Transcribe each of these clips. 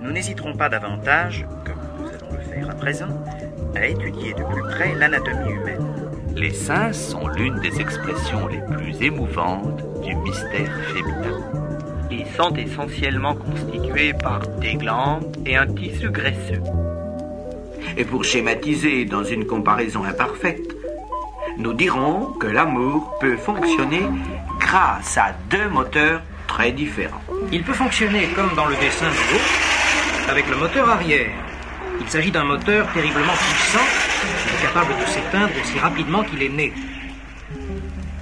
nous n'hésiterons pas davantage, comme nous allons le faire à présent, à étudier de plus près l'anatomie humaine. Les seins sont l'une des expressions les plus émouvantes du mystère féminin. Ils sont essentiellement constitués par des glandes et un tissu graisseux. Et pour schématiser dans une comparaison imparfaite, nous dirons que l'amour peut fonctionner grâce à deux moteurs très différents. Il peut fonctionner comme dans le dessin du haut, avec le moteur arrière. Il s'agit d'un moteur terriblement puissant, qui est capable de s'éteindre aussi rapidement qu'il est né.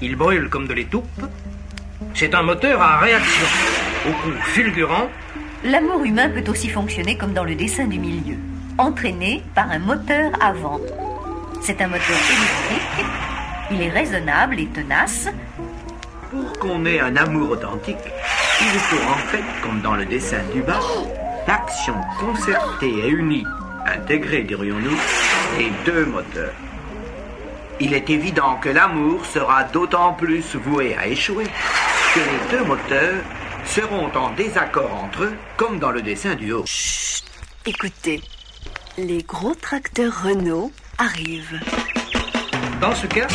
Il brûle comme de l'étoupe. C'est un moteur à réaction. Au coup fulgurant, l'amour humain peut aussi fonctionner comme dans le dessin du milieu, entraîné par un moteur avant. C'est un moteur électrique, il est raisonnable et tenace. Pour qu'on ait un amour authentique, il faut en fait, comme dans le dessin du bas, l'action concertée et unie, intégrée dirions-nous, des deux moteurs. Il est évident que l'amour sera d'autant plus voué à échouer que les deux moteurs seront en désaccord entre eux, comme dans le dessin du haut. Chut, écoutez, les gros tracteurs Renault arrivent. Dans ce cas,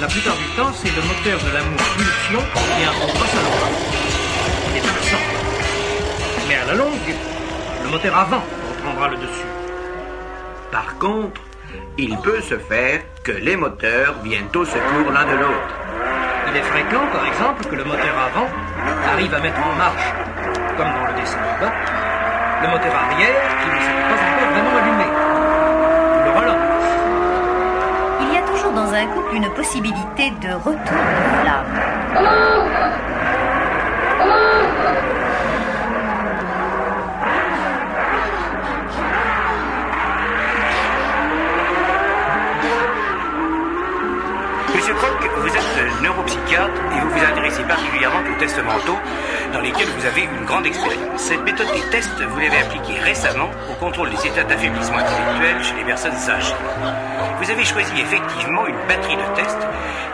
la plupart du temps, c'est le moteur de l'amour pulsion qui imposera sa loi. Il est puissant. Mais à la longue, le moteur avant reprendra le dessus. Par contre, il peut se faire que les moteurs viennent au secours l'un de l'autre. Il est fréquent, par exemple, que le moteur avant arrive à mettre en marche, comme dans le dessin du bas, le moteur arrière qui ne s'est pas encore vraiment allumé. Le relance. Il y a toujours dans un couple une possibilité de retour de flamme. Monsieur Croc, vous êtes neuropsychiatre et vous vous intéressez particulièrement aux tests mentaux dans lesquels vous avez une grande expérience. Cette méthode des tests, vous l'avez appliquée récemment au contrôle des états d'affaiblissement intellectuel chez les personnes âgées. Vous avez choisi effectivement une batterie de tests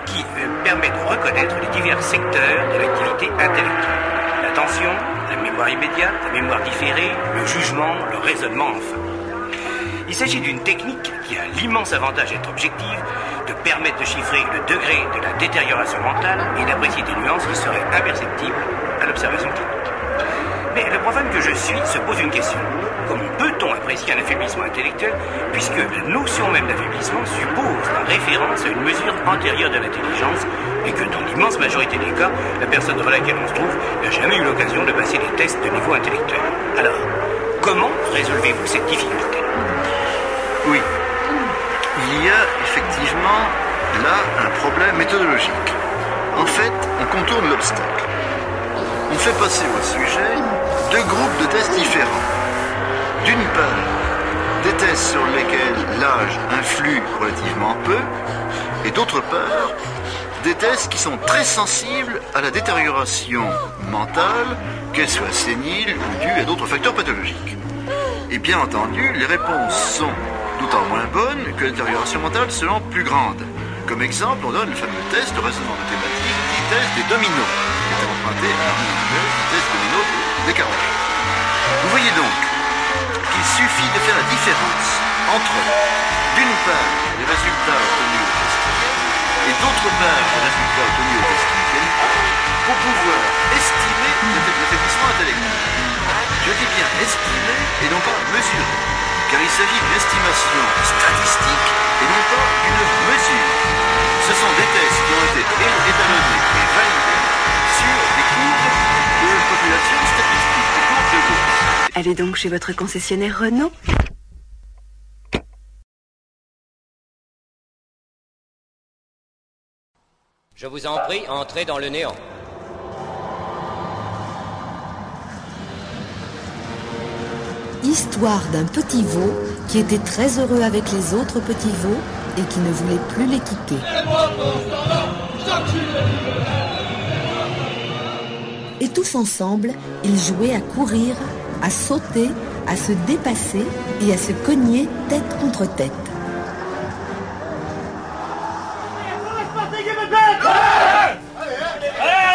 qui permet de reconnaître les divers secteurs de l'activité intellectuelle. L'attention, la mémoire immédiate, la mémoire différée, le jugement, le raisonnement enfin. Il s'agit d'une technique qui a l'immense avantage d'être objective, de permettre de chiffrer le degré de la détérioration mentale et d'apprécier des nuances qui seraient imperceptibles à l'observation clinique. Mais le profane que je suis se pose une question. Comment peut-on apprécier un affaiblissement intellectuel puisque la notion même d'affaiblissement suppose la référence à une mesure antérieure de l'intelligence et que dans l'immense majorité des cas, la personne devant laquelle on se trouve n'a jamais eu l'occasion de passer des tests de niveau intellectuel. Alors, comment résolvez-vous cette difficulté ? Oui, il y a effectivement là un problème méthodologique. En fait, on contourne l'obstacle. On fait passer au sujet deux groupes de tests différents. D'une part, des tests sur lesquels l'âge influe relativement peu, et d'autre part, des tests qui sont très sensibles à la détérioration mentale, qu'elle soit sénile ou due à d'autres facteurs pathologiques. Et bien entendu, les réponses sont d'autant moins bonnes que la détérioration mentale sera plus grande. Comme exemple, on donne le fameux test de raisonnement mathématique, dit test des dominos, qui est emprunté à Arnaud Noël, du test domino des carottes. Vous voyez donc qu'il suffit de faire la différence entre, d'une part, les résultats obtenus au test et d'autre part, les résultats obtenus au test mécanique, pour pouvoir estimer l'affaiblissement intellectuel. Je dis bien estimer et non pas mesurer, car il s'agit d'une estimation statistique et non pas d'une mesure. Ce sont des tests qui ont été étalonnés et validés sur des courbes de population statistique, des courbes de Gauss. Allez donc chez votre concessionnaire Renault. Je vous en prie, entrez dans le néant. Histoire d'un petit veau qui était très heureux avec les autres petits veaux et qui ne voulait plus les quitter. Et tous ensemble, ils jouaient à courir, à sauter, à se dépasser et à se cogner tête contre tête.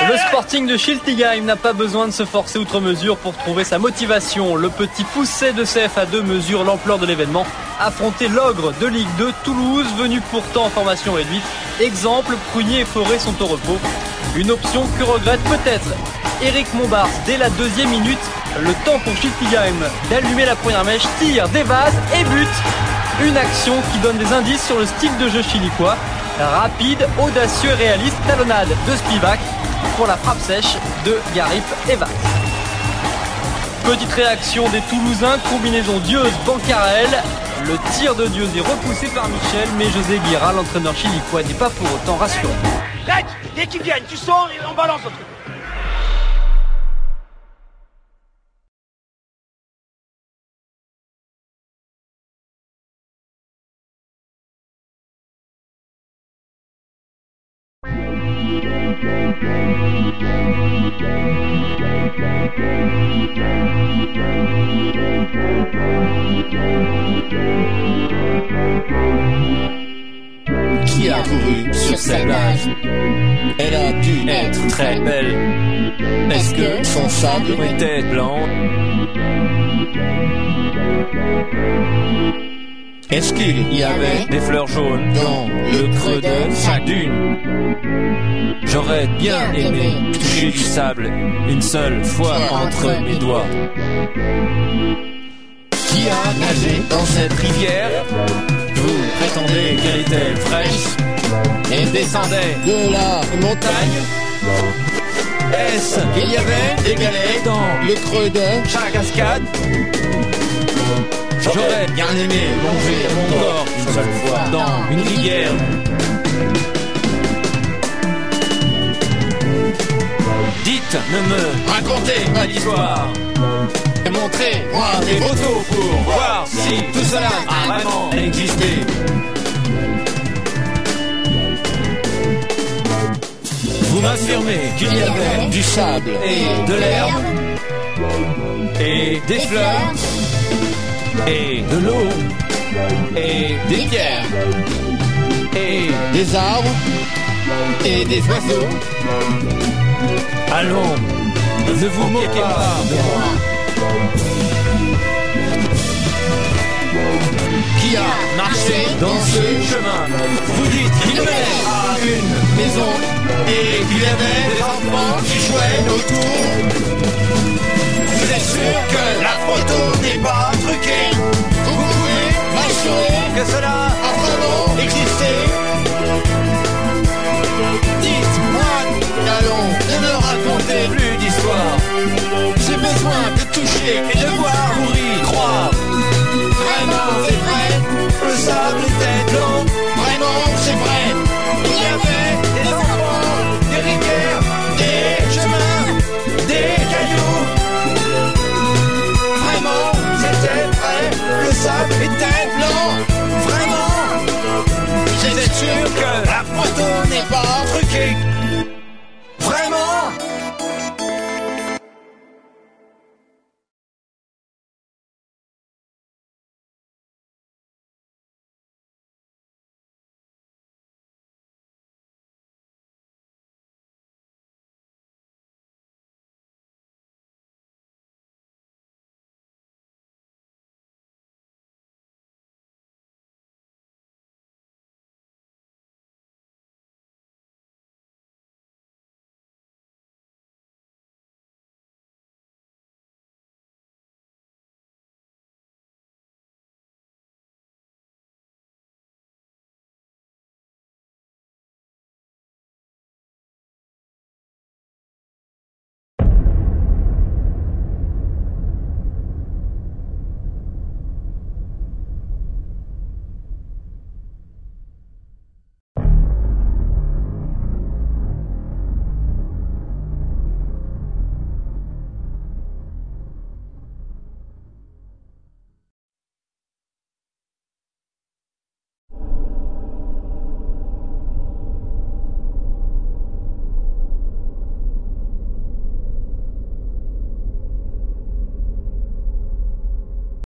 Le Sporting de Schiltigheim n'a pas besoin de se forcer outre mesure pour trouver sa motivation. Le petit Pousset de CFA2 mesure l'ampleur de l'événement. Affronter l'ogre de Ligue 2, Toulouse, venu pourtant en formation réduite. Exemple, Prunier et Forêt sont au repos. Une option que regrette peut-être Éric Montbars dès la 2e minute. Le temps pour Schiltigheim d'allumer la première mèche, tire, dévase et but. Une action qui donne des indices sur le style de jeu chilicois. Rapide, audacieux et réaliste, talonnade de Spivak pour la frappe sèche de Garip Evans. Petite réaction des Toulousains, combinaison Dieuz-Bancarel. Le tir de Dieuz est repoussé par Michel, mais José Guira, l'entraîneur chilicois, n'est pas pour autant rassurant. Red, dès qu'il gagne, tu sors et on balance le truc. Qui a couru sur cette plage? Elle a dû être très belle. Est-ce que son sable était blanc? Est-ce qu'il y avait des fleurs jaunes dans le creux de chaque dune? J'aurais bien aimé toucher du sable une seule fois entre mes doigts. Qui a nagé dans cette rivière? Vous prétendez qu'elle était fraîche et descendait de la montagne? Est-ce qu'il y avait des galets dans le creux de chaque cascade? J'aurais bien aimé plonger mon corps une seule fois dans une rivière. Dites, ne me racontez pas d'histoire. Montrez-moi des photos pour voir si tout cela a vraiment existé. Vous m'affirmez qu'il y avait du sable et de l'herbe et des fleurs et de l'eau et des pierres et des arbres et des oiseaux. Allons, ne vous moquez pas de moi. Qui a marché dans ce chemin? Vous dites qu'il menait à une maison et qu'il y avait des enfants qui jouaient autour. Vous êtes sûr que la photo n'est pas truquée? Vous pouvez m'assurer que cela a vraiment existé? Dites-moi, allons, ne me racontez plus d'histoire. J'ai besoin de toucher et de voir